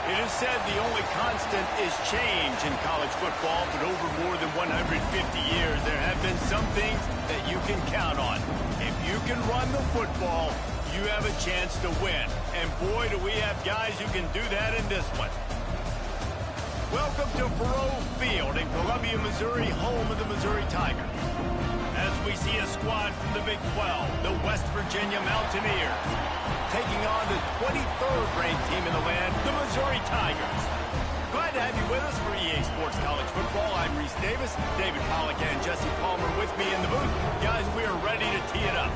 It is said the only constant is change in college football, but over more than 150 years, there have been some things that you can count on. If you can run the football, you have a chance to win. And boy, do we have guys who can do that in this one. Welcome to Faurot Field in Columbia, Missouri, home of the Missouri Tigers. As we see a squad from the Big 12, the West Virginia Mountaineers, taking on the 23rd ranked team in the land, the Missouri Tigers. Glad to have you with us for EA Sports College Football. I'm Reese Davis, David Pollack and Jesse Palmer with me in the booth. Guys, we are ready to tee it up.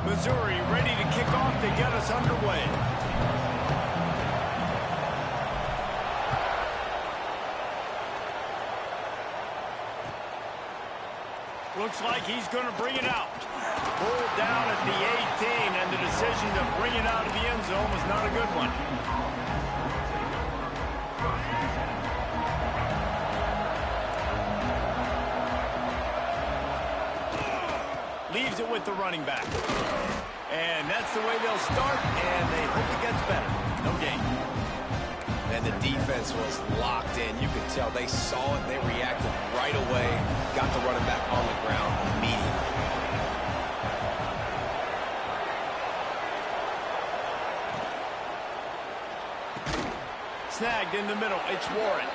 Missouri ready to kick off to get us underway. Looks like he's going to bring it out. Pulled down at the 18, and the decision to bring it out of the end zone was not a good one. Leaves it with the running back. And that's the way they'll start, and they hope it gets better. No gain. And the defense was locked in. You could tell they saw it. They reacted right away. Got the running back on the ground immediately. Snagged in the middle. It's Warren.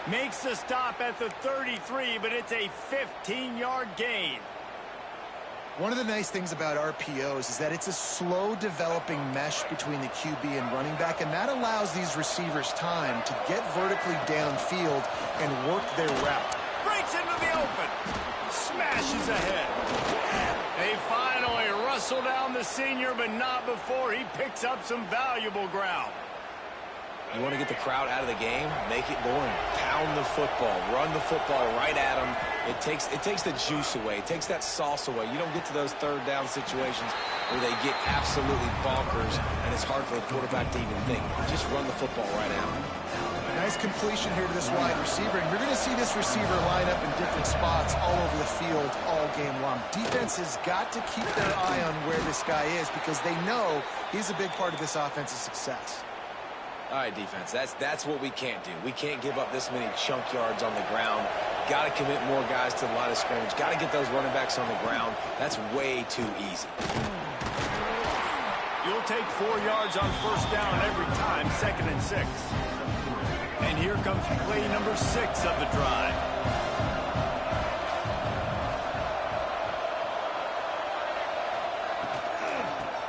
Makes the stop at the 33, but it's a 15-yard gain. One of the nice things about RPOs is that it's a slow developing mesh between the QB and running back, and that allows these receivers time to get vertically downfield and work their route. Breaks into the open. Smashes ahead. They finally wrestle down the senior, but not before he picks up some valuable ground. You want to get the crowd out of the game? Make it boring. Pound the football. Run the football right at them. It takes the juice away. It takes that sauce away. You don't get to those third down situations where they get absolutely bonkers, and it's hard for the quarterback to even think. Just run the football right at them. Nice completion here to this wide receiver, and you're going to see this receiver line up in different spots all over the field all game long. Defense has got to keep their eye on where this guy is because they know he's a big part of this offense's success. All right, defense, that's what we can't do. We can't give up this many chunk yards on the ground. Got to commit more guys to the line of scrimmage. Got to get those running backs on the ground. That's way too easy. You'll take 4 yards on first down every time, 2nd and 6. And here comes play number 6 of the drive.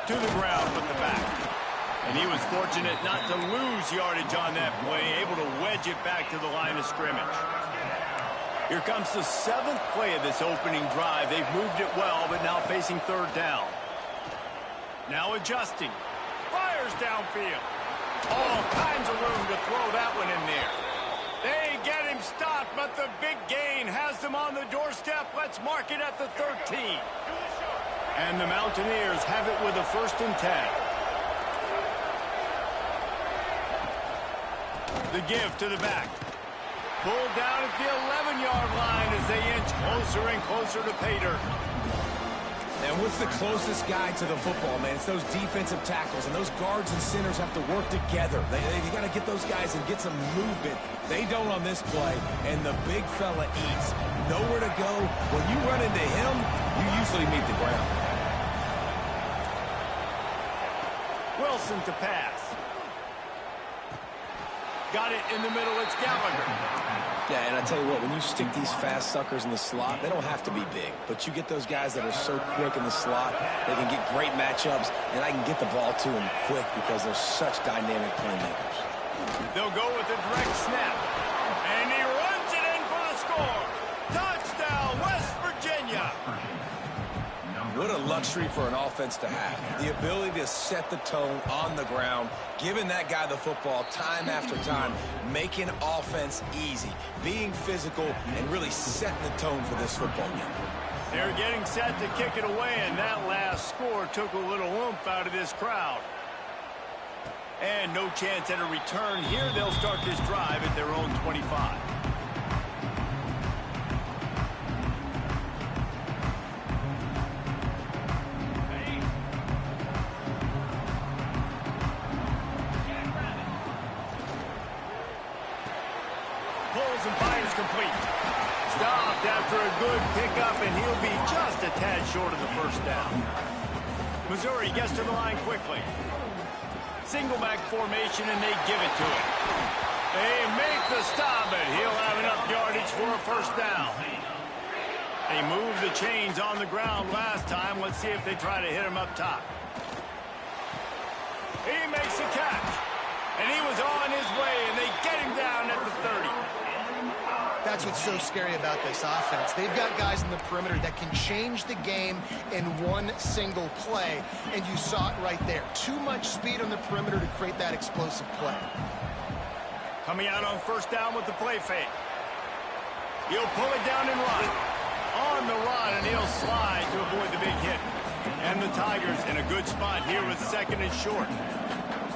To the ground with the back. And he was fortunate not to lose yardage on that play, able to wedge it back to the line of scrimmage. Here comes the 7th play of this opening drive. They've moved it well, but now facing 3rd down. Now adjusting. Fires downfield. All kinds of room to throw that one in there. They get him stopped, but the big gain has them on the doorstep. Let's mark it at the 13. And the Mountaineers have it with a 1st and 10. The give to the back. Pulled down at the 11-yard line as they inch closer and closer to pay dirt. And what's the closest guy to the football, man? It's those defensive tackles, and those guards and centers have to work together. You got to get those guys and get some movement. They don't on this play, and the big fella eats. Nowhere to go. When you run into him, you usually meet the ground. Wilson to pass. Got it in the middle. It's Gallagher. Yeah, and I tell you what, when you stick these fast suckers in the slot, they don't have to be big. But you get those guys that are so quick in the slot, they can get great matchups, and I can get the ball to them quick because they're such dynamic playmakers. They'll go with a direct snap. And he runs it in for the score. Touchdown, West Virginia. What a luxury for an offense to have. The ability to set the tone on the ground, giving that guy the football time after time, making offense easy, being physical, and really setting the tone for this football game. They're getting set to kick it away, and that last score took a little oomph out of this crowd. And no chance at a return here. They'll start this drive at their own 25. Pulls and fires complete. Stopped after a good pickup, and he'll be just a tad short of the first down. Missouri gets to the line quickly. Single back formation, and they give it to him. They make the stop, but he'll have enough yardage for a first down. They moved the chains on the ground last time. Let's see if they try to hit him up top. He makes a catch, and he was on his way, and they get him down at the 30. That's what's so scary about this offense. They've got guys in the perimeter that can change the game in one single play, and you saw it right there. Too much speed on the perimeter to create that explosive play. Coming out on first down with the play fake. He'll pull it down and run. On the run, and he'll slide to avoid the big hit. And the Tigers in a good spot here with second and short.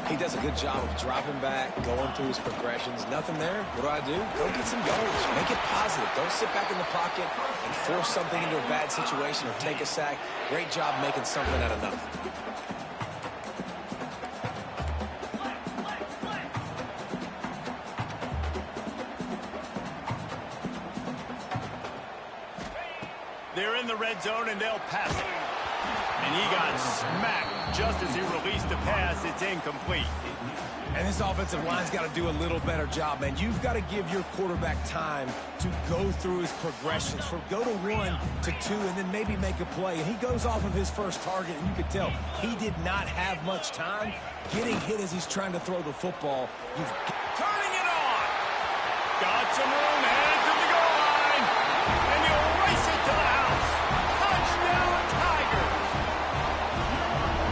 He does a good job of dropping back, going through his progressions. Nothing there. What do? Go get some yardage. Make it positive. Don't sit back in the pocket and force something into a bad situation or take a sack. Great job making something out of nothing. They're in the red zone, and they'll pass it. And he got smacked just as he released the pass. It's incomplete. And this offensive line's got to do a little better job, man. You've got to give your quarterback time to go through his progressions, from go to 1 to 2, and then maybe make a play. And he goes off of his first target, and you could tell he did not have much time getting hit as he's trying to throw the football. Turning it on. Got some room, headed to the goal line. And he'll race it to the house. Touchdown, Tigers.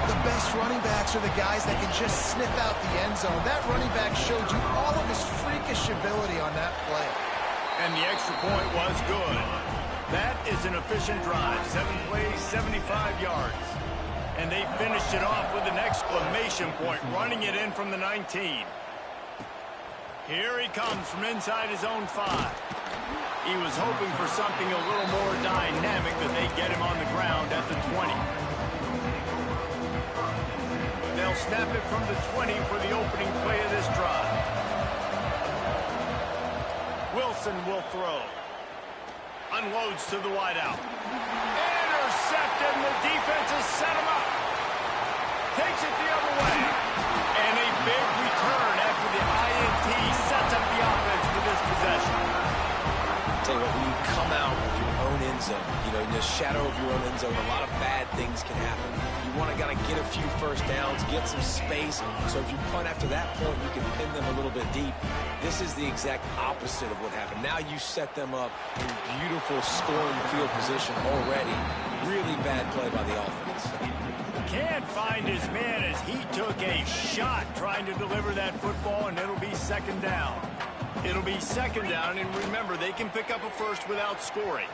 The best running backs are the guys that can just sniff out the end zone. That running back showed you all of his freakish ability on that play. And the extra point was good. That is an efficient drive. 7 plays, 75 yards. And they finished it off with an exclamation point, running it in from the 19. Here he comes from inside his own 5. He was hoping for something a little more dynamic, that they get him on the ground at the 20. They'll snap it from the 20 for the opening play of this drive. Wilson will throw. Unloads to the wideout. Intercepted, and the defense has set him up. Takes it the other way. And a big return after the INT sets up the offense for this possession. Tell you what, when you come out of your own end zone, in the shadow of your own end zone, a lot of bad things can happen. You want to get a few first downs, get some space. So if you punt after that point, you can pin them a little bit deep. This is the exact opposite of what happened. Now you set them up in beautiful scoring field position already. Really bad play by the offense. Can't find his man as he took a shot trying to deliver that football, and it'll be second down. It'll be second down, and remember, they can pick up a first without scoring.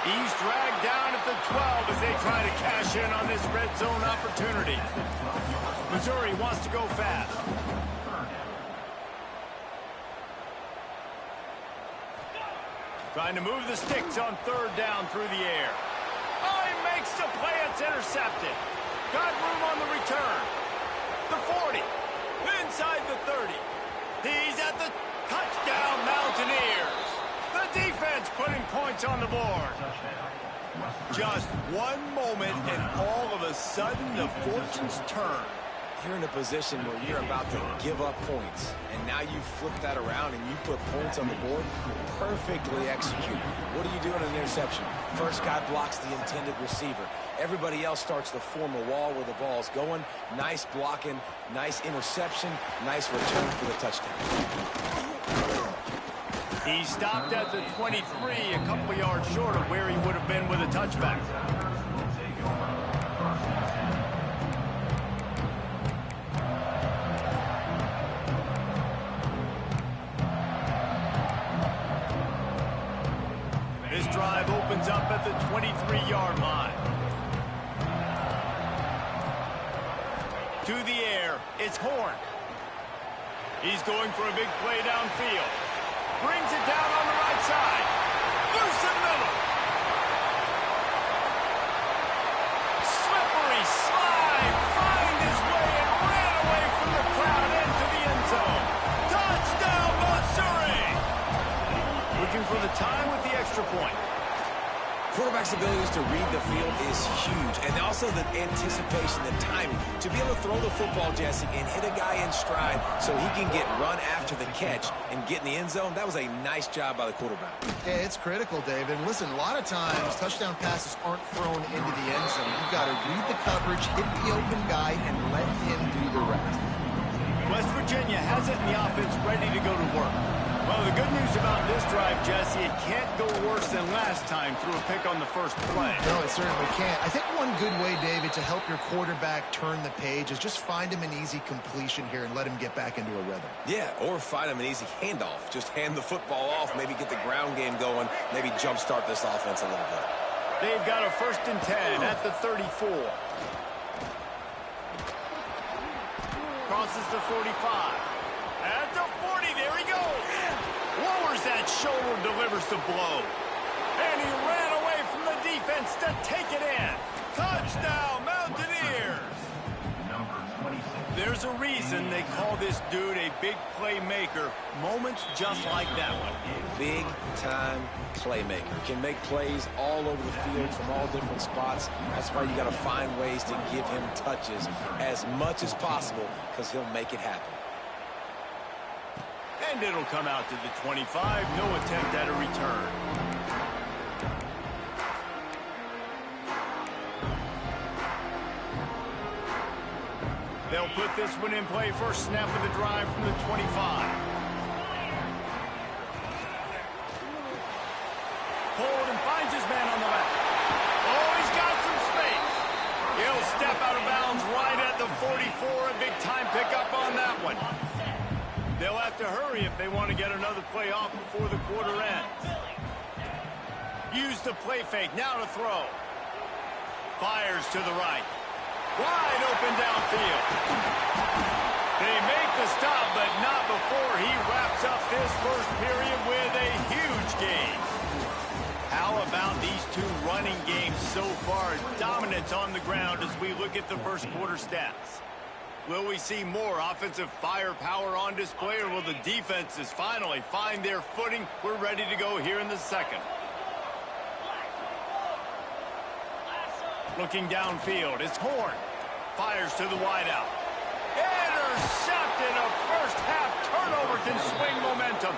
He's dragged down at the 12 as they try to cash in on this red zone opportunity. Missouri wants to go fast. Trying to move the sticks on third down through the air. Oh, he makes the play. It's intercepted. Got room on the return. The 40. Inside the 30. He's at the touchdown, Mountaineers. The defense putting points on the board. Just one moment, and all of a sudden, the fortunes turn. You're in a position where you're about to give up points, and now you flip that around and you put points on the board. Perfectly executed. What do you do in an interception? First guy blocks the intended receiver. Everybody else starts to form a wall where the ball's going. Nice blocking, nice interception, nice return for the touchdown. He stopped at the 23, a couple yards short of where he would have been with a touchback. This drive opens up at the 23-yard line. To the air, it's Horn. He's going for a big play downfield. Brings it down on the right side. Loose in the middle. Slippery slide. Find his way and ran away from the crowd into the end zone. Touchdown, Missouri. Looking for the time with the extra point. Quarterback's abilities to read the field is huge, and also the anticipation, the timing. To be able to throw the football, Jesse, and hit a guy in stride so he can get run after the catch and get in the end zone, that was a nice job by the quarterback. Yeah, it's critical, David. And listen, a lot of times touchdown passes aren't thrown into the end zone. You've got to read the coverage, hit the open guy, and let him do the rest. West Virginia has it in the offense ready to go to work. Well, the good news about this drive, Jesse, it can't go worse than last time through a pick on the first play. No, it certainly can't. I think one good way, David, to help your quarterback turn the page is just find him an easy completion here and let him get back into a rhythm. Yeah, or find him an easy handoff. Just hand the football off, maybe get the ground game going, maybe jumpstart this offense a little bit. They've got a 1st and 10 at the 34. Crosses the 45. At the 40, there he goes. Lowers that shoulder, delivers the blow. And he ran away from the defense to take it in. Touchdown, Mountaineers. There's a reason they call this dude a big playmaker. Moments just like that one. Big-time playmaker. Can make plays all over the field from all different spots. That's why you got to find ways to give him touches as much as possible because he'll make it happen. And it'll come out to the 25. No attempt at a return. They'll put this one in play. First snap of the drive from the 25. Hold and finds his man on the left. Oh, he's got some space. He'll step out of bounds right at the 44. A big time pickup on that one. They'll have to hurry if they want to get another play off before the quarter ends. Use the play fake. Now to throw. Fires to the right. Wide open downfield. They make the stop, but not before he wraps up this first period with a huge gain. How about these two running games so far? Dominance on the ground as we look at the first quarter stats. Will we see more offensive firepower on display, or will the defenses finally find their footing? We're ready to go here in the second. Looking downfield, it's Horn. Fires to the wideout. Intercepted. A first half turnover can swing momentum.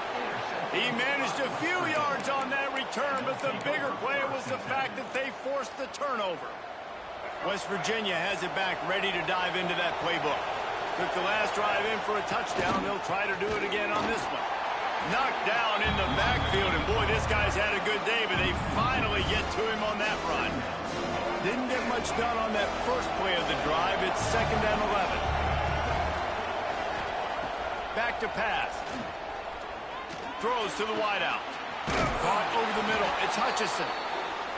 He managed a few yards on that return, but the bigger play was the fact that they forced the turnover. West Virginia has it back, ready to dive into that playbook. Took the last drive in for a touchdown. They'll try to do it again on this one. Knocked down in the backfield, and boy, this guy's had a good day, but they finally get to him on that run. Didn't get much done on that first play of the drive. It's 2nd and 11. Back to pass. Throws to the wideout. Caught over the middle. It's Hutchinson.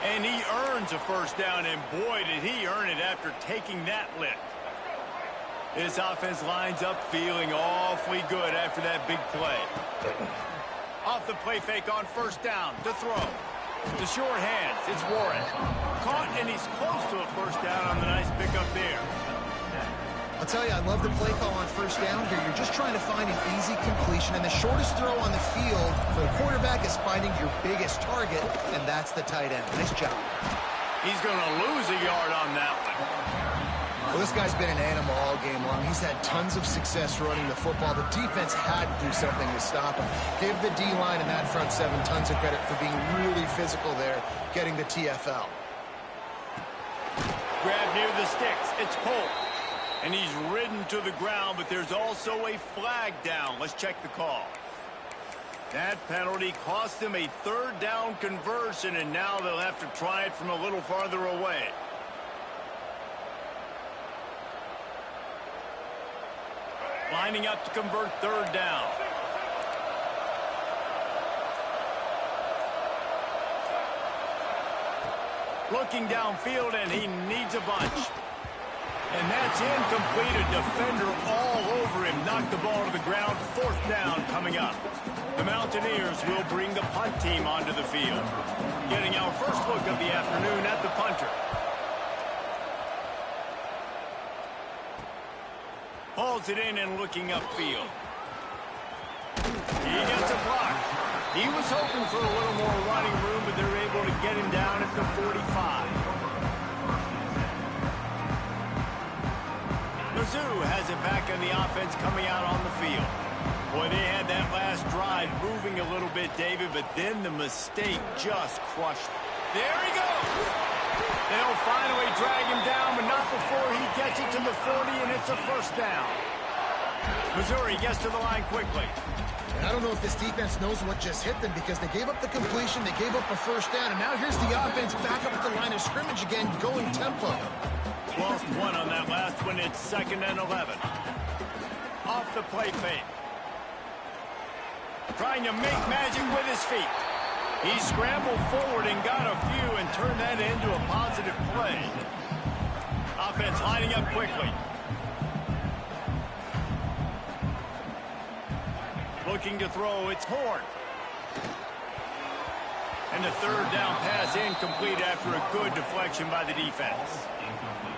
And he earns a first down, and boy, did he earn it after taking that lick. This offense lines up feeling awfully good after that big play. Off the play fake on first down to throw. The short hands, it's Warren. Caught, and he's close to a first down on the nice pickup there. I'll tell you, I love the play call on first down here. You're just trying to find an easy completion, and the shortest throw on the field for the quarterback is finding your biggest target, and that's the tight end. Nice job. He's going to lose a yard on that one. Well, this guy's been an animal all game long. He's had tons of success running the football. The defense had to do something to stop him. Give the D-line and that front seven tons of credit for being really physical there, getting the TFL. Grab near the sticks. It's Polk. And he's ridden to the ground, but there's also a flag down. Let's check the call. That penalty cost them a 3rd down conversion, and now they'll have to try it from a little farther away. Lining up to convert 3rd down. Looking downfield, and he needs a bunch. And that's incomplete. A defender all over him. Knocked the ball to the ground. 4th down coming up. The Mountaineers will bring the punt team onto the field. Getting our first look of the afternoon at the punter. Hauls it in and looking upfield. He gets a block. He was hoping for a little more running room, but they're able to get him down at the 45. Mizzou has it back on the offense coming out on the field. Boy, they had that last drive moving a little bit, David, but then the mistake just crushed them. There he goes. They'll finally drag him down, but not before he gets it to the 40, and it's a 1st down. Missouri gets to the line quickly. And I don't know if this defense knows what just hit them because they gave up the completion, they gave up a 1st down, and now here's the offense back up at the line of scrimmage again, going tempo. Lost 1 on that last one. It's 2nd and 11. Off the play fake. Trying to make magic with his feet. He scrambled forward and got a few and turned that into a positive play. Offense lining up quickly. Looking to throw, it's Horn. And the 3rd down pass incomplete after a good deflection by the defense.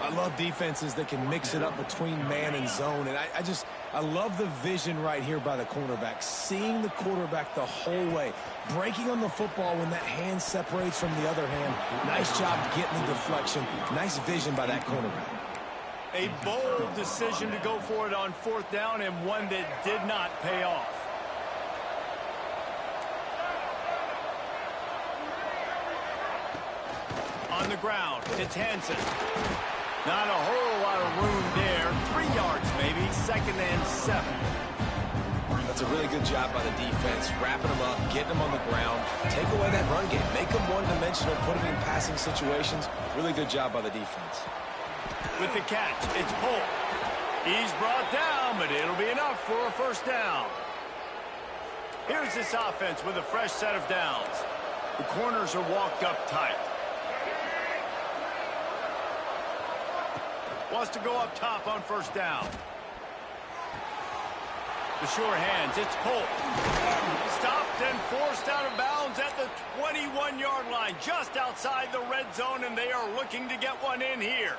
I love defenses that can mix it up between man and zone, and I love the vision right here by the cornerback, seeing the quarterback the whole way, breaking on the football when that hand separates from the other hand. Nice job getting the deflection. Nice vision by that cornerback. A bold decision to go for it on 4th down, and one that did not pay off. On the ground, it's Hansen. Not a whole lot of room there. 3 yards maybe. 2nd and 7. That's a really good job by the defense, wrapping them up, getting them on the ground, take away that run game, make them one-dimensional, put them in passing situations. Really good job by the defense. With the catch, it's Polk. He's brought down, but it'll be enough for a 1st down. Here's this offense with a fresh set of downs. The corners are walked up tight. Wants to go up top on 1st down. The sure hands, it's Polk. Stopped and forced out of bounds at the 21-yard line, just outside the red zone, and they are looking to get one in here.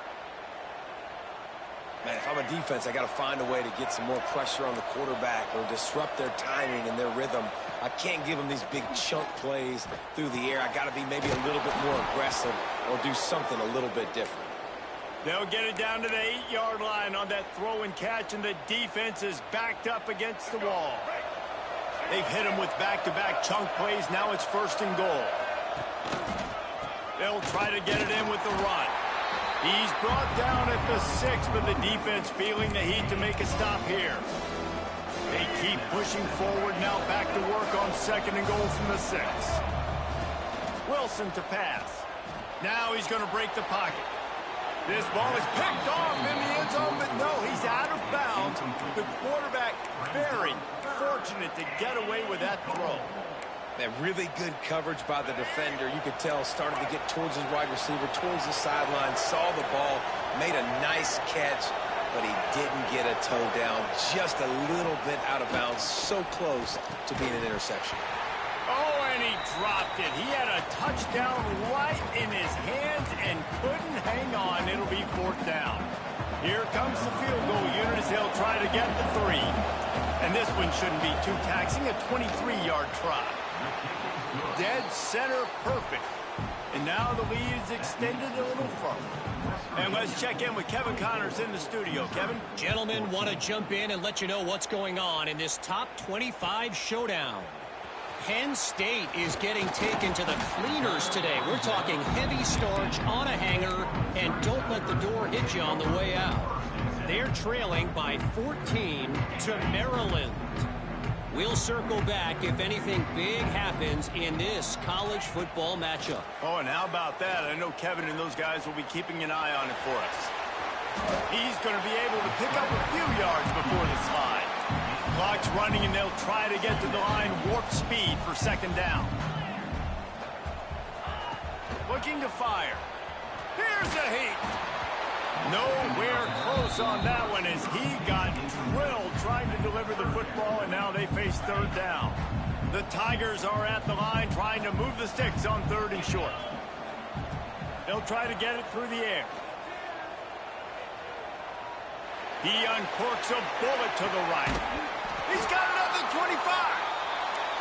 Man, if I'm a defense, I got to find a way to get some more pressure on the quarterback or disrupt their timing and their rhythm. I can't give them these big chunk plays through the air. I got to be maybe a little bit more aggressive or do something a little bit different. They'll get it down to the 8-yard line on that throw and catch, and the defense is backed up against the wall. They've hit him with back-to-back chunk plays. Now it's 1st and goal. They'll try to get it in with the run. He's brought down at the 6, but the defense feeling the heat to make a stop here. They keep pushing forward, now back to work on 2nd and goal from the 6. Wilson to pass. Now he's going to break the pocket. This ball is picked off in the end zone, but no, he's out of bounds. The quarterback very fortunate to get away with that throw. That really good coverage by the defender. You could tell started to get towards his wide receiver, towards the sideline, saw the ball, made a nice catch, but he didn't get a toe down. Just a little bit out of bounds. So close to being an interception. Oh, and he dropped it. He had a touchdown right in his hands and couldn't hang on. It'll be 4th down. Here comes the field goal unit as they'll try to get the 3. And this one shouldn't be too taxing, a 23-yard try. Dead center perfect. And now the lead is extended a little further. And let's check in with Kevin Connors in the studio. Kevin? Gentlemen, want to jump in and let you know what's going on in this top 25 showdown. Penn State is getting taken to the cleaners today. We're talking heavy starch on a hanger, and don't let the door hit you on the way out. They're trailing by 14 to Maryland. We'll circle back if anything big happens in this college football matchup. Oh, and how about that? I know Kevin and those guys will be keeping an eye on it for us. He's going to be able to pick up a few yards before the slide. Clock's running, and they'll try to get to the line warp speed for 2nd down. Looking to fire. Here's a heat. Nowhere close on that one as he got drilled trying to deliver the football, and now they face third down. The Tigers are at the line trying to move the sticks on third and short. They'll try to get it through the air. He uncorks a bullet to the right. He's got another 25.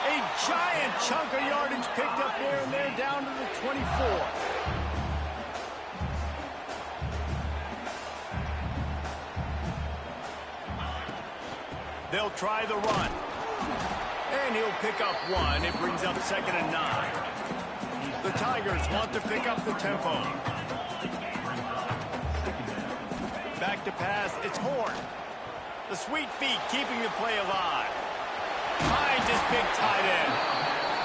A giant chunk of yardage picked up there, and they're down to the 24. They'll try the run. And he'll pick up one. It brings up 2nd and 9. The Tigers want to pick up the tempo. Back to pass. It's Horn. The sweet feet keeping the play alive. Finds his big tight end.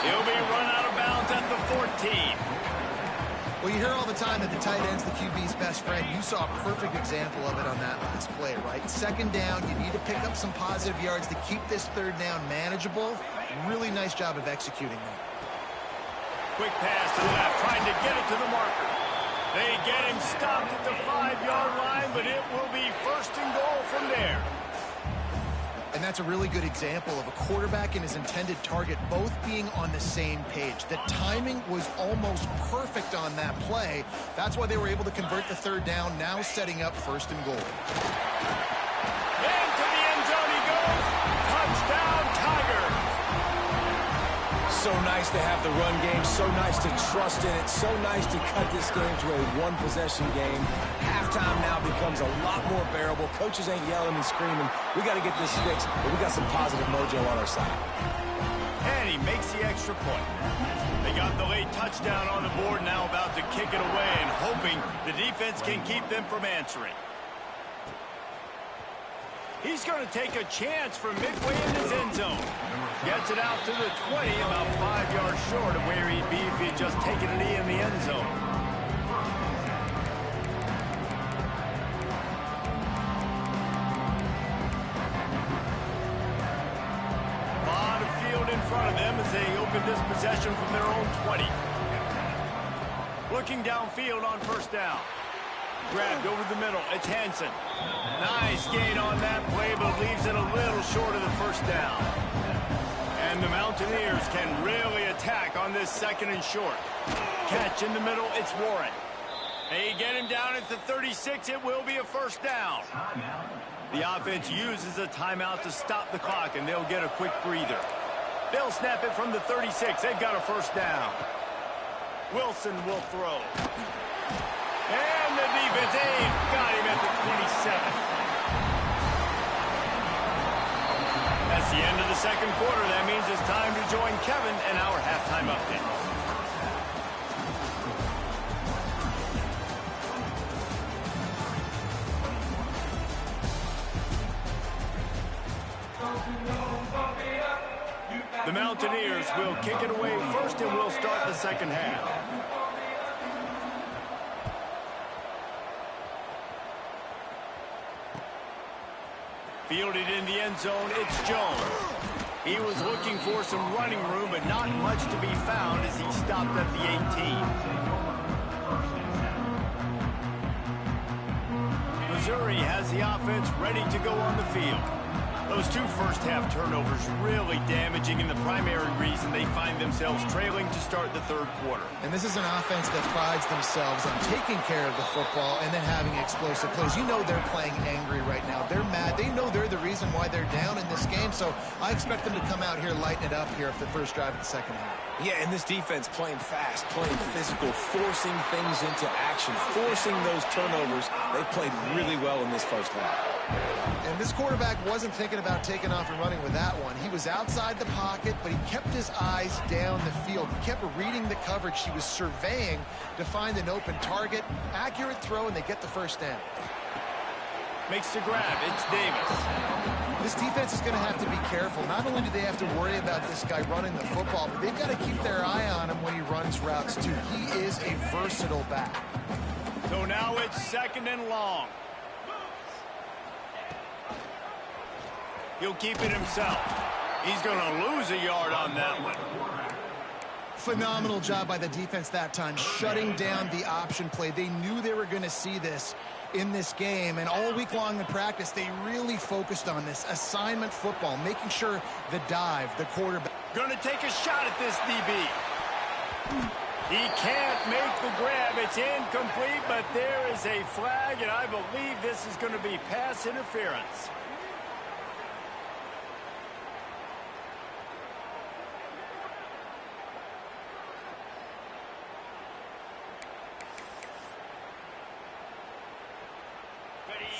He'll be run out of bounds at the 14. Well, you hear all the time that the tight end's the QB's best friend. You saw a perfect example of it on that last play, right? 2nd down, you need to pick up some positive yards to keep this 3rd down manageable. Really nice job of executing that. Quick pass to the left, trying to get it to the marker. They get him stopped at the 5-yard line, but it will be 1st and goal from there. And that's a really good example of a quarterback and his intended target both being on the same page. The timing was almost perfect on that play. That's why they were able to convert the 3rd down, now setting up 1st and goal. Into the end zone he goes. Touchdown, Tigers. So nice to have the run game, so nice to trust in it, so nice to cut this game to a one-possession game. Halftime now becomes a lot more bearable. Coaches ain't yelling and screaming. We got to get this fixed, but we got some positive mojo on our side. And he makes the extra point. They got the late touchdown on the board, now about to kick it away and hoping the defense can keep them from answering. He's going to take a chance from midway in his end zone. Gets it out to the 20, about 5 yards short of where he'd be if he'd just taken a knee in the end zone. A lot of field in front of them as they open this possession from their own 20. Looking downfield on 1st down. Grabbed over the middle. It's Hansen. Nice gain on that play, but leaves it a little short of the 1st down. And the Mountaineers can really attack on this 2nd and short. Catch in the middle. It's Warren. They get him down at the 36. It will be a 1st down. The offense uses a timeout to stop the clock, and they'll get a quick breather. They'll snap it from the 36. They've got a 1st down. Wilson will throw. And the defense, they've got him at the 27. That's the end of the 2nd quarter. That means it's time to join Kevin in our halftime update. The Mountaineers will kick it away first, and we'll start the 2nd half. Fielded in the end zone, it's Jones. He was looking for some running room, but not much to be found as he stopped at the 18. Missouri has the offense ready to go on the field. Those 2 first-half turnovers really damaging, and the primary reason they find themselves trailing to start the 3rd quarter. And this is an offense that prides themselves on taking care of the football and then having explosive plays. You know they're playing angry right now. They're mad. They know they're the reason why they're down in this game, so I expect them to come out here, lighten it up here for the 1st drive of the 2nd half. Yeah, and this defense playing fast, playing physical, forcing things into action, forcing those turnovers. They played really well in this 1st half. And this quarterback wasn't thinking about taking off and running with that one. He was outside the pocket, but he kept his eyes down the field. He kept reading the coverage. He was surveying to find an open target. Accurate throw, and they get the 1st down. Makes the grab. It's Davis. This defense is going to have to be careful. Not only do they have to worry about this guy running the football, but they've got to keep their eye on him when he runs routes, too. He is a versatile back. So now it's 2nd and long. He'll keep it himself. He's going to lose a yard on that one. Phenomenal job by the defense that time, shutting down the option play. They knew they were going to see this. in this game, and all week long in practice, they really focused on this assignment football, making sure the dive, the quarterback. Going to take a shot at this DB. He can't make the grab. It's incomplete, but there is a flag, and I believe this is going to be pass interference.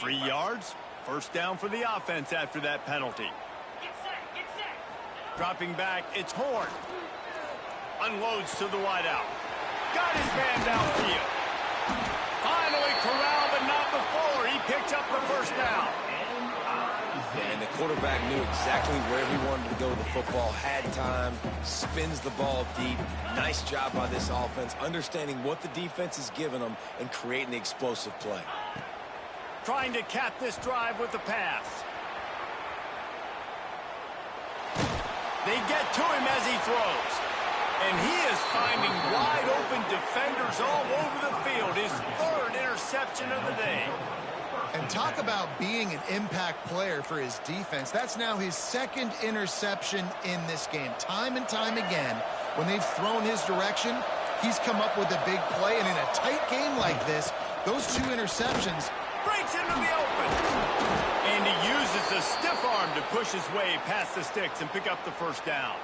Free yards. First down for the offense after that penalty. Get set. Dropping back, it's Horn. Unloads to the wideout. Got his man downfield. Finally corralled, but not before. He picked up the first down. And the quarterback knew exactly where he wanted to go with the football, had time, spins the ball deep. Nice job by this offense, understanding what the defense is giving them and creating the explosive play. Trying to cap this drive with the pass. They get to him as he throws. And he is finding wide open defenders all over the field. His third interception of the day. And talk about being an impact player for his defense. That's now his second interception in this game. Time and time again, when they've thrown his direction, he's come up with a big play. And in a tight game like this, those two interceptions breaks into the open. And he uses a stiff arm to push his way past the sticks and pick up the first down.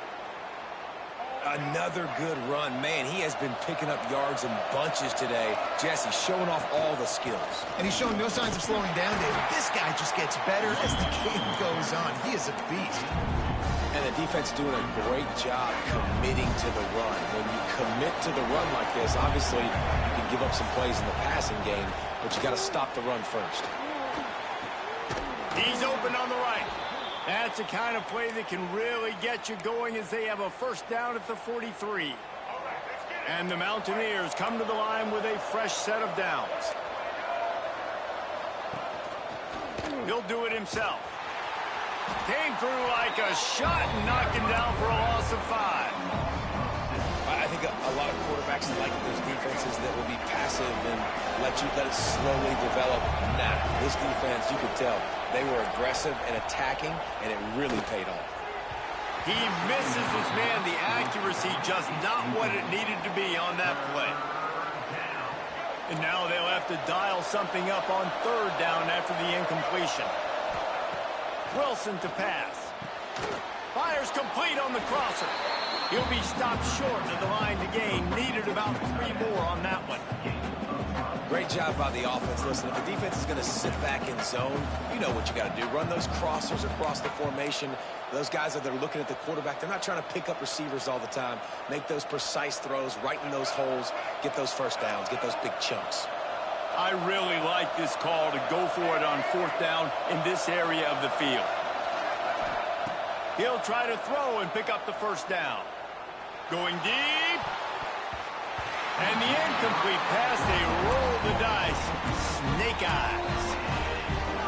Another good run. Man, he has been picking up yards in bunches today. Jesse showing off all the skills. And he's showing no signs of slowing down, David. This guy just gets better as the game goes on. He is a beast. And the defense doing a great job committing to the run. When you commit to the run like this, obviously you can give up some plays in the passing game, but you got to stop the run first. He's open on the right. That's the kind of play that can really get you going as they have a first down at the 43. And the Mountaineers come to the line with a fresh set of downs. He'll do it himself. Came through like a shot and knocked him down for a loss of 5. I think a lot of quarterbacks like those defenses that will be passive and let it slowly develop. Nah, this defense, you could tell, they were aggressive and attacking, and it really paid off. He misses his man. The accuracy just not what it needed to be on that play. And now they'll have to dial something up on third down after the incompletion. Wilson to pass. Fires complete on the crosser. He'll be stopped short of the line to gain. Needed about 3 more on that one. Great job by the offense. Listen, if the defense is going to sit back in zone, you know what you got to do. Run those crossers across the formation. Those guys that are looking at the quarterback, they're not trying to pick up receivers all the time. Make those precise throws, right in those holes, get those first downs, get those big chunks. I really like this call to go for it on fourth down in this area of the field. He'll try to throw and pick up the first down. Going deep. And the incomplete pass, they roll the dice. Snake eyes.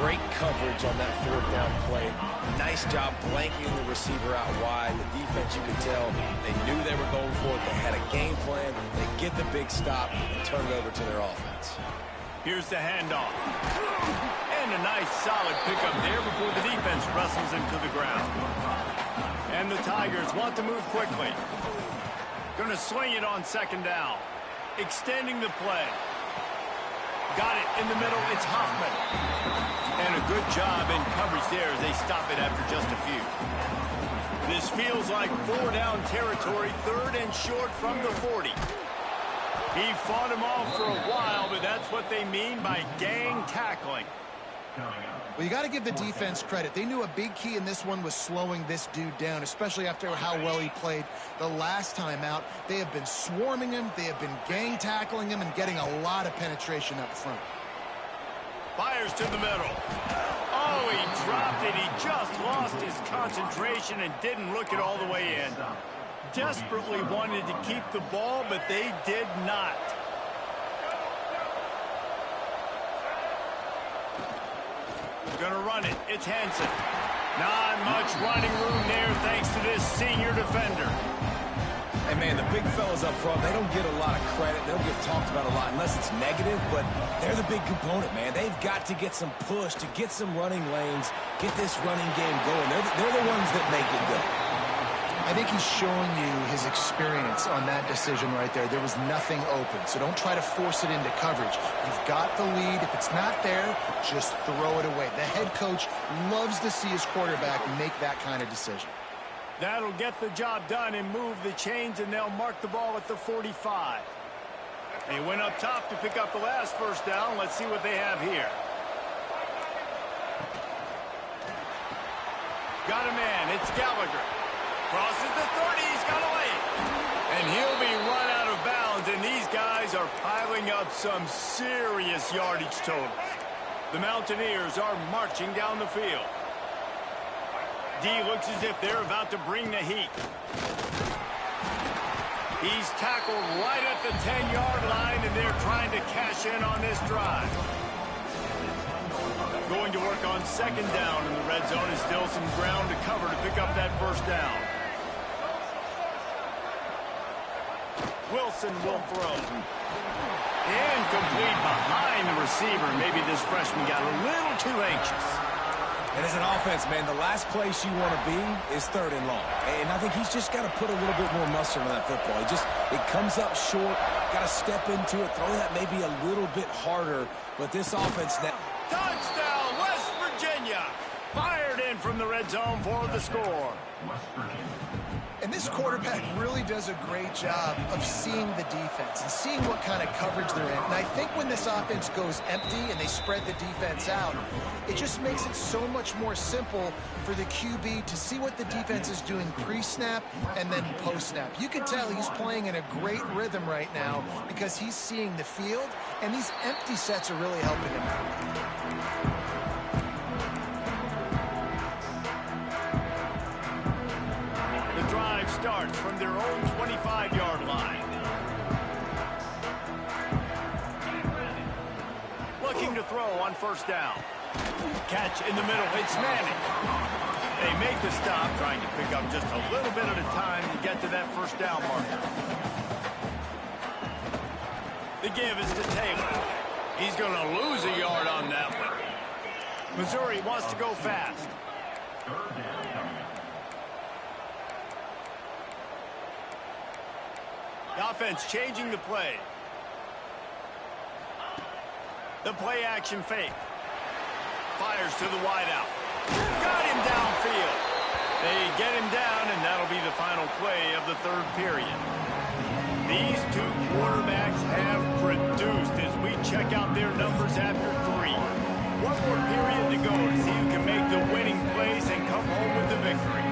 Great coverage on that fourth down play. Nice job blanking the receiver out wide. The defense, you could tell, they knew they were going for it. They had a game plan. They get the big stop and turn it over to their offense. Here's the handoff. And a nice solid pickup there before the defense wrestles him to the ground. And the Tigers want to move quickly. Going to swing it on second down. Extending the play. Got it in the middle. It's Hoffman. And a good job in coverage there as they stop it after just a few. This feels like 4-down territory, third and short from the 40. He fought him off for a while, but that's what they mean by gang tackling. Well, you got to give the defense credit. They knew a big key in this one was slowing this dude down, especially after how well he played the last time out. They have been swarming him. They have been gang tackling him and getting a lot of penetration up front. Fires to the middle. Oh, he dropped it. He just lost his concentration and didn't look it all the way in. Desperately wanted to keep the ball, but they did not. Gonna run it. It's Hansen. Not much running room there thanks to this senior defender. And, man, the big fellas up front, they don't get a lot of credit. They don't get talked about a lot unless it's negative, but they're the big component, man. They've got to get some push, to get some running lanes, get this running game going. They're the ones that make it go. I think he's showing you his experience on that decision right there. There was nothing open, so don't try to force it into coverage. You've got the lead. If it's not there, just throw it away. The head coach loves to see his quarterback make that kind of decision. That'll get the job done and move the chains, and they'll mark the ball at the 45. They went up top to pick up the last first down. Let's see what they have here. Got a man. It's Gallagher. Crosses the 30. He's got a lane. And he'll be run out of bounds, and these guys are piling up some serious yardage totals. The Mountaineers are marching down the field. D looks as if they're about to bring the heat. He's tackled right at the 10-yard line, and they're trying to cash in on this drive. Going to work on second down in the red zone is still some ground to cover to pick up that first down. Wilson will throw. Incomplete behind the receiver. Maybe this freshman got a little too anxious. And as an offense, man, the last place you want to be is third and long. And I think he's just got to put a little bit more mustard on that football. It comes up short, got to step into it, throw that maybe a little bit harder. But this offense now. Touchdown, West Virginia. Fired in from the red zone for the score. And this quarterback really does a great job of seeing the defense and seeing what kind of coverage they're in. And I think when this offense goes empty and they spread the defense out, it just makes it so much more simple for the QB to see what the defense is doing pre-snap and then post-snap. You can tell he's playing in a great rhythm right now because he's seeing the field, and these empty sets are really helping him out. Drive starts from their own 25-yard line. Looking to throw on first down. Catch in the middle. It's Manning. They make the stop, trying to pick up just a little bit at a time to get to that first down marker. The give is to Taylor. He's going to lose a yard on that one. Missouri wants to go fast. The offense changing the play. The play action fake. Fires to the wideout. Got him downfield. They get him down, and that'll be the final play of the third period. These two quarterbacks have produced as we check out their numbers after 3. One more period to go to see who can make the winning plays and come home with the victory.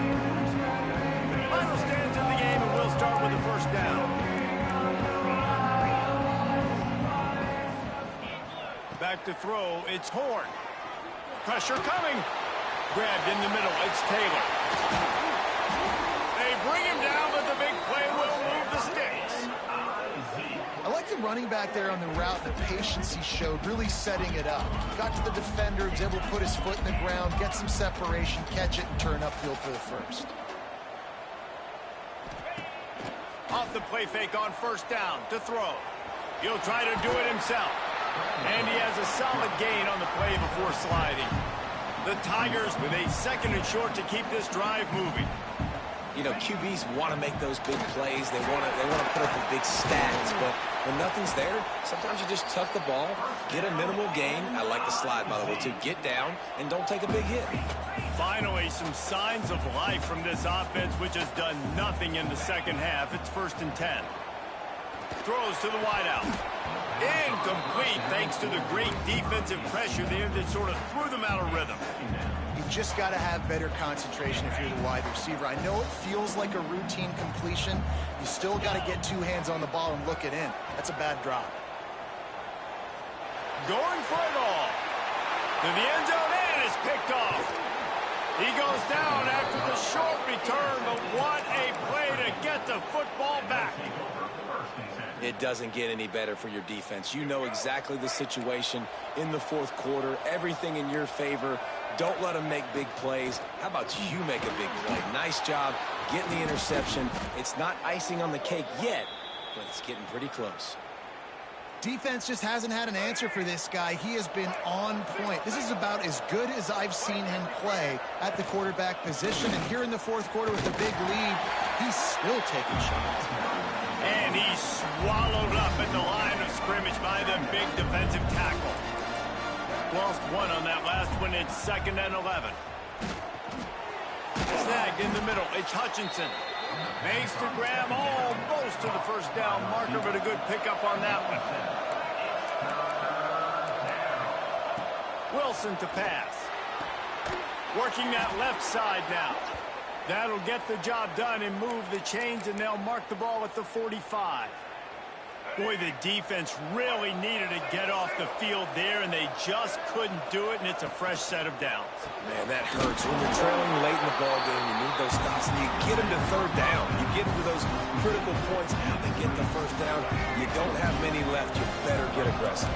Final stands in the game, and we'll start with the first down. Back to throw, it's Horn. Pressure coming. Grabbed in the middle, it's Taylor. They bring him down, but the big play will move the sticks. I like the running back there on the route, the patience he showed, really setting it up. Got to the defender, was able to put his foot in the ground, get some separation, catch it, and turn upfield for the first. Off the play fake on first down to throw. He'll try to do it himself. And he has a solid gain on the play before sliding. The Tigers with a second and short to keep this drive moving. You know, QBs want to make those big plays. They want to put up the big stats. But when nothing's there, sometimes you just tuck the ball, get a minimal gain. I like the slide, by the way, too. Get down and don't take a big hit. Finally, some signs of life from this offense, which has done nothing in the second half. It's 1st and 10. Throws to the wideout. Incomplete thanks to the great defensive pressure there that sort of threw them out of rhythm. You've just got to have better concentration if you're the wide receiver. I know it feels like a routine completion. You still got to get 2 hands on the ball and look it in. That's a bad drop. Going for it all. To the end zone, and it's picked off. He goes down after the short return, but what a play to get the football back. it doesn't get any better for your defense. You know exactly the situation in the fourth quarter, everything in your favor. Don't let them make big plays. How about you make a big play? Nice job getting the interception. It's not icing on the cake yet, but it's getting pretty close. Defense just hasn't had an answer for this guy. He has been on point. This is about as good as I've seen him play at the quarterback position. And here in the fourth quarter with a big lead, he's still taking shots. And he's swallowed up at the line of scrimmage by the big defensive tackle. Lost one on that last one. It's 2nd and 11. Snagged in the middle. It's Hutchinson. Makes the grab almost to the first down marker, but a good pickup on that one. Wilson to pass. Working that left side now. That'll get the job done and move the chains, and they'll mark the ball at the 45. Boy, the defense really needed to get off the field there, and they just couldn't do it, and it's a fresh set of downs. Man, that hurts. When you're trailing late in the ball game, you need those stops, and you get them to third down. You get them to those critical points now. They get the first down. You don't have many left. You better get aggressive.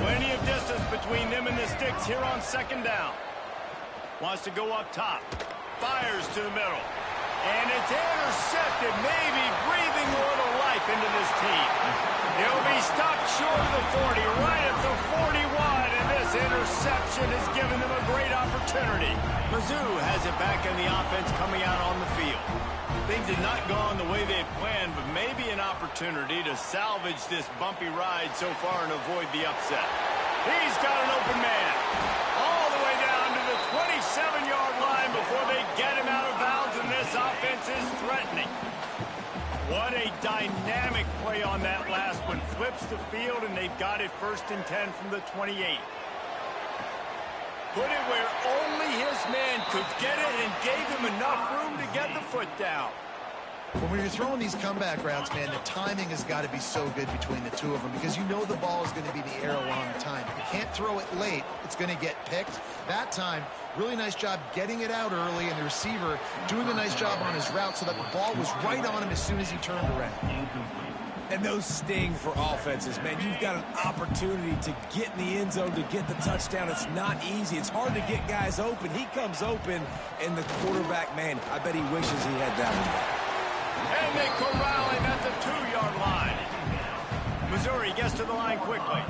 Plenty of distance between them and the sticks here on 2nd down. Wants to go up top. Fires to the middle. And it's intercepted, maybe breathing a little life into this team. He'll be stopped short of the 40, right at the 41, and this interception has given them a great opportunity. Mizzou has it back in the offense coming out on the field. Things have not gone the way they planned, but maybe an opportunity to salvage this bumpy ride so far and avoid the upset. He's got an open man. All the way down to the 27-yard line before they get him out of bounds, and this offense is threatening. What a dynamic play on that last one. Flips the field, and they've got it 1st and 10 from the 28. Put it where only his man could get it and gave him enough room to get the foot down. When you're throwing these comeback routes, man, the timing has got to be so good between the two of them because you know the ball is going to be the air a long time. You can't throw it late. It's going to get picked. That time, really nice job getting it out early, and the receiver doing a nice job on his route so that the ball was right on him as soon as he turned around. And those sting for offenses, man. You've got an opportunity to get in the end zone, to get the touchdown. It's not easy. It's hard to get guys open. He comes open, and the quarterback, man, I bet he wishes he had that one back. And they corral him at the 2-yard line. Missouri gets to the line quickly.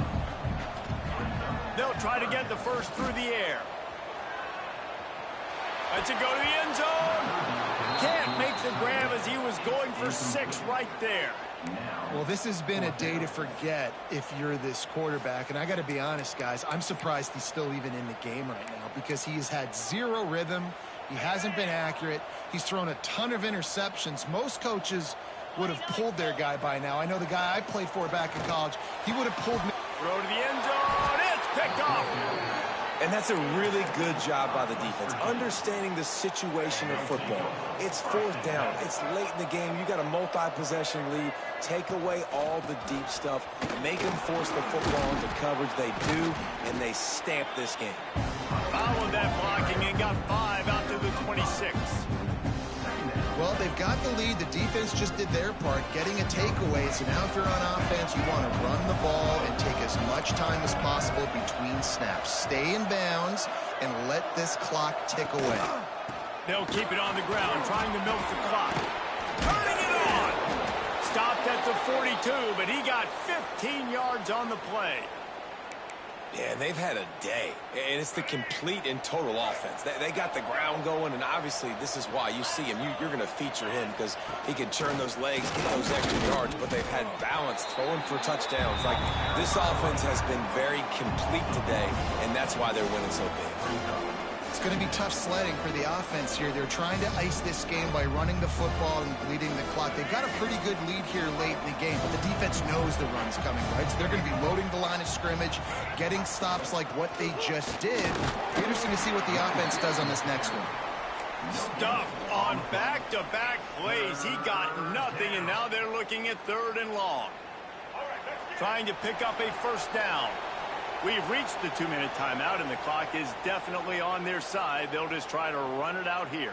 They'll try to get the first through the air. Let's it go to the end zone. Can't make the grab as he was going for 6 right there. Well, this has been a day to forget if you're this quarterback. And I got to be honest, guys, I'm surprised he's still even in the game right now because he has had zero rhythm. He hasn't been accurate. He's thrown a ton of interceptions. Most coaches would have pulled their guy by now. I know the guy I played for back in college, he would have pulled me. Throw to the end zone. It's picked off. And that's a really good job by the defense, understanding the situation of football. It's 4th down. It's late in the game. You got a multi-possession lead. Take away all the deep stuff. Make them force the football into coverage. They do, and they stamp this game. Followed that blocking and got 5 out to the 26. Well, they've got the lead. The defense just did their part, getting a takeaway. So now if you're on offense, you want to run the ball and take as much time as possible between snaps. Stay in bounds and let this clock tick away. They'll keep it on the ground, trying to milk the clock. Turning it on. Stopped at the 42, but he got 15 yards on the play. Yeah, they've had a day, and it's the complete and total offense. They got the ground going, and obviously this is why you see him. You're going to feature him because he can churn those legs, get those extra yards, but they've had balance, throwing for touchdowns. Like, this offense has been very complete today, and that's why they're winning so big. It's going to be tough sledding for the offense here. They're trying to ice this game by running the football and bleeding the clock. They've got a pretty good lead here late in the game, but the defense knows the run's coming, right? So they're going to be loading the line of scrimmage, getting stops like what they just did. Interesting to see what the offense does on this next one. Stuffed on back-to-back plays. He got nothing, and now they're looking at 3rd and long. Trying to pick up a first down. We've reached the 2-minute timeout, and the clock is definitely on their side. They'll just try to run it out here.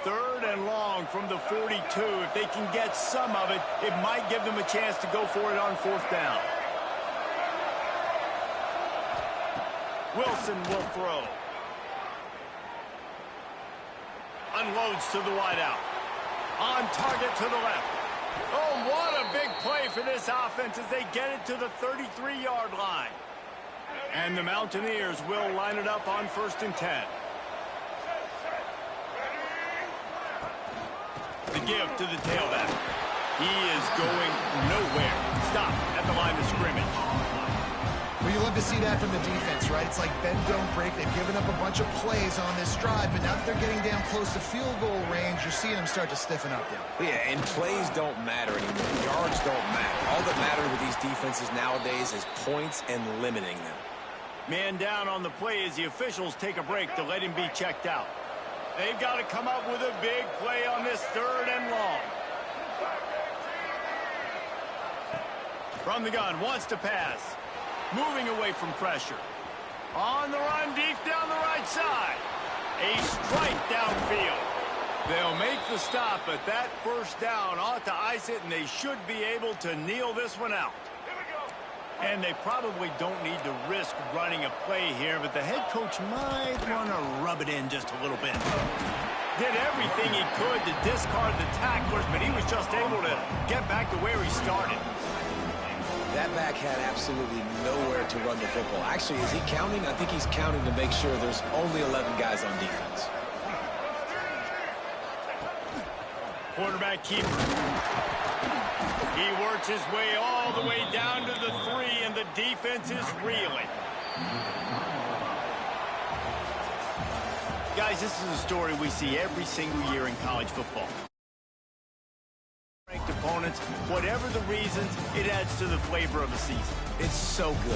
3rd and long from the 42. If they can get some of it, it might give them a chance to go for it on 4th down. Wilson will throw. Unloads to the wideout. On target to the left. Oh, what a big play for this offense as they get it to the 33-yard line. And the Mountaineers will line it up on 1st and 10. The give to the tailback. He is going nowhere. Stop at the line of scrimmage. Well, you love to see that from the defense, right? It's like bend, don't break. They've given up a bunch of plays on this drive, but now that they're getting down close to field goal range, you're seeing them start to stiffen up there. Yeah, and plays don't matter anymore. Yards don't matter. All that matters with these defenses nowadays is points and limiting them. Man down on the play as the officials take a break to let him be checked out. They've got to come up with a big play on this 3rd and long. From the gun, wants to pass. Moving away from pressure. On the run, deep down the right side. A strike downfield. They'll make the stop, but that 1st down ought to ice it, and they should be able to kneel this one out. And they probably don't need to risk running a play here, but the head coach might want to rub it in just a little bit. Did everything he could to discard the tacklers, but he was just able to get back to where he started. That back had absolutely nowhere to run the football. Actually, is he counting? I think he's counting to make sure there's only 11 guys on defense. Quarterback keeper. He works his way all the way down to the 3, and the defense is reeling. Guys, this is a story we see every single year in college football. Ranked opponents, whatever the reasons, it adds to the flavor of the season. It's so good.